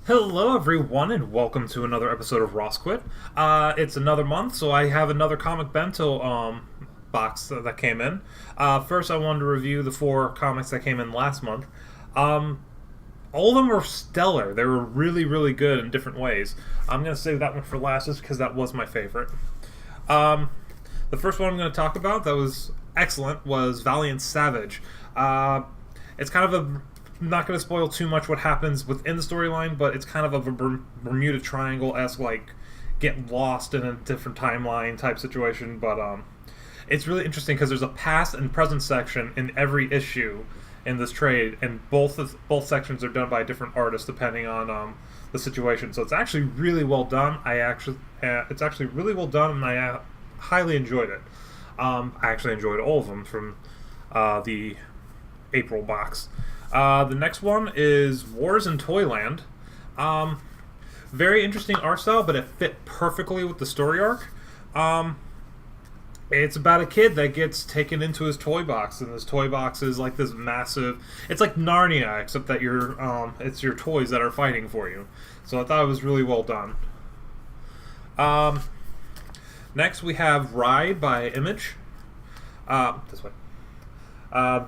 Hello, everyone, and welcome to another episode of Ross Quit. It's another month, so I have another Comic Bento box that came in. First, I wanted to review the four comics that came in last month. Um, all of them were stellar. They were really, really good in different ways. I'm going to save that one for last just because that was my favorite. Um, the first one I'm going to talk about that was excellent was Valiant Savage. It's kind of a not going to spoil too much what happens within the storyline, but it's kind of a Bermuda Triangle-esque, like, get lost in a different timeline type situation. But it's really interesting because there's a past and present section in every issue in this trade, and both sections are done by different artists depending on the situation. So it's actually really well done. It's actually really well done, and I highly enjoyed it. I actually enjoyed all of them from the April box. The next one is Wars in Toyland. Very interesting art style, but it fit perfectly with the story arc. It's about a kid that gets taken into his toy box, and this toy box is like this massive. It's like Narnia, except that it's your toys that are fighting for you. So I thought it was really well done. Next we have Ride by Image. This way.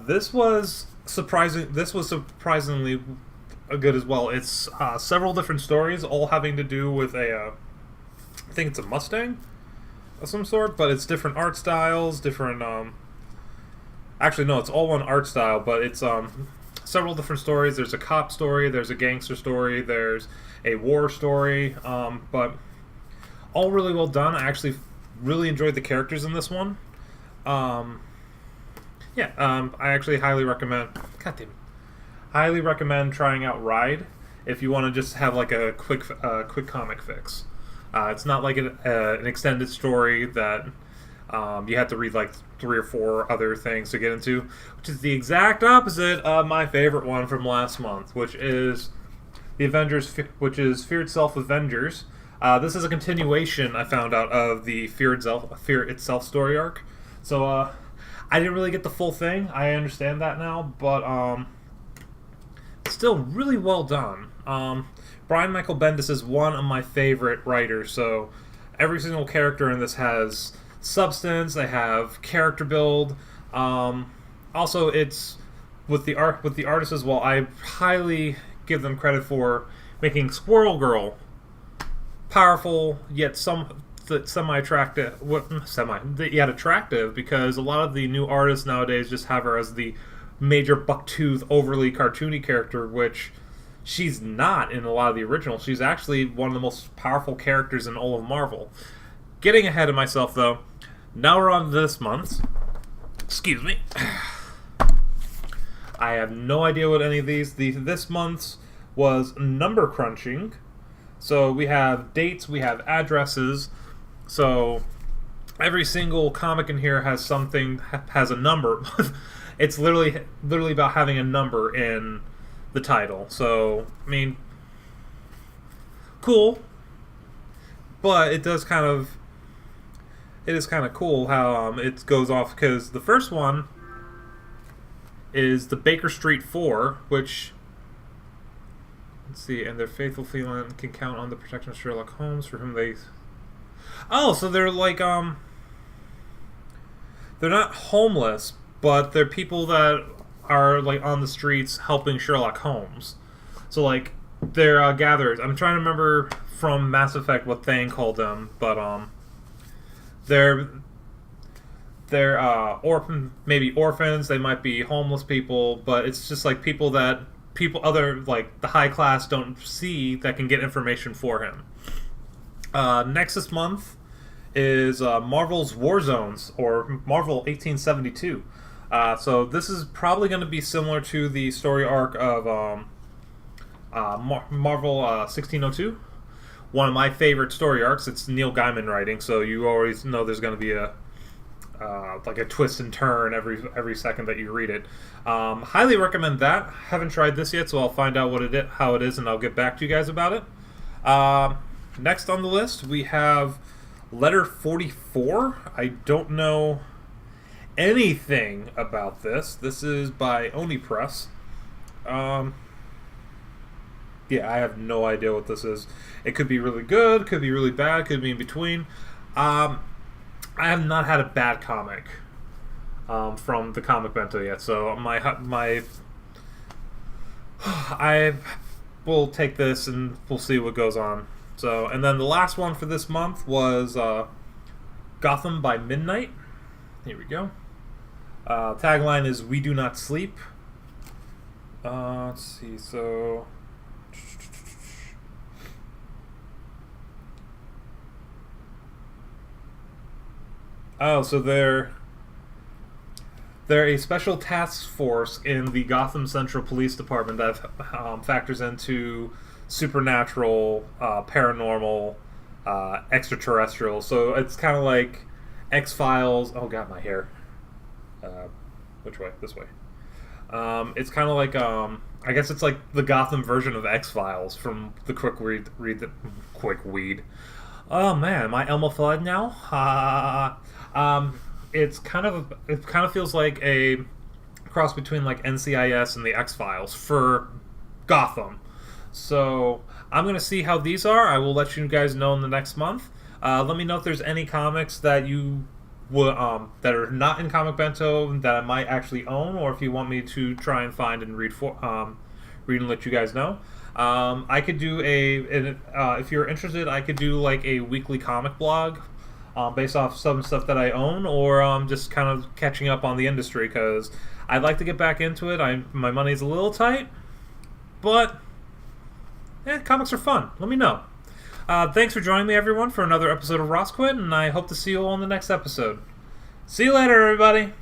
This was surprisingly good as well. It's several different stories, all having to do with I think it's a Mustang of some sort, but it's different art styles, different. Actually, no, it's all one art style, but it's several different stories. There's a cop story, there's a gangster story, there's a war story, but all really well done. I actually really enjoyed the characters in this one. I actually highly recommend. Highly recommend trying out Ride if you want to just have like a quick comic fix. It's not like an extended story that you have to read like 3 or 4 other things to get into, which is the exact opposite of my favorite one from last month, which is the Avengers, which is Fear Itself Avengers. This is a continuation, I found out, of the Fear Itself story arc. So I didn't really get the full thing. I understand that now, but still really well done. Brian Michael Bendis is one of my favorite writers, so every single character in this has substance. They have character build. Also, it's with the artist as well. I highly give them credit for making Squirrel Girl powerful yet semi-attractive, yet attractive, because a lot of the new artists nowadays just have her as the major bucktooth, overly cartoony character, which she's not in a lot of the originals. She's actually one of the most powerful characters in all of Marvel. Getting ahead of myself, though. Now we're on to this month's. Excuse me. I have no idea what any of this month's was number crunching. So we have dates, we have addresses. So every single comic in here has a number. It's literally about having a number in the title. So, I mean, cool. But it is kind of cool how it goes off, because the first one is the Baker Street 4, which, let's see, and their faithful feline can count on the protection of Sherlock Holmes, for whom they... Oh, so they're like, they're not homeless, but they're people that are like on the streets helping Sherlock Holmes. So like, they're gatherers. I'm trying to remember from Mass Effect what Thane called them, but they're maybe orphans. They might be homeless people, but it's just like other like the high class don't see that can get information for him. Next this month is Marvel's War Zones, or Marvel 1872. So this is probably going to be similar to the story arc of Marvel 1602. One of my favorite story arcs. It's Neil Gaiman writing, so you always know there's going to be a twist and turn every second that you read it. Highly recommend that. Haven't tried this yet, so I'll find out how it is, and I'll get back to you guys about it. Next on the list, we have Letter 44. I don't know anything about this. This is by Oni Press. Yeah, I have no idea what this is. It could be really good, could be really bad, could be in between. I have not had a bad comic from the Comic Bento yet, so I will take this and we'll see what goes on. So, and then the last one for this month was Gotham by Midnight. Here we go. Tagline is "We do not sleep." Let's see. So. Oh, so they're a special task force in the Gotham Central Police Department that factors into supernatural, paranormal, extraterrestrial. So it's kind of like X-Files. Oh god, my hair. Which way? This way. It's kind of like I guess it's like the Gotham version of X-Files from the quick weed. Oh man, am I Elmo Fudd now? It kind of feels like a cross between like NCIS and the X-Files for Gotham. So I'm gonna see how these are. I will let you guys know in the next month. Let me know if there's any comics that you would that are not in Comic Bento that I might actually own, or if you want me to try and find and read and let you guys know. I could do if you're interested, I could do like a weekly comic blog based off some stuff that I own, or just kind of catching up on the industry, because I'd like to get back into it. My money's a little tight, but comics are fun. Let me know. Thanks for joining me, everyone, for another episode of Ross Quit, and I hope to see you all in the next episode. See you later, everybody!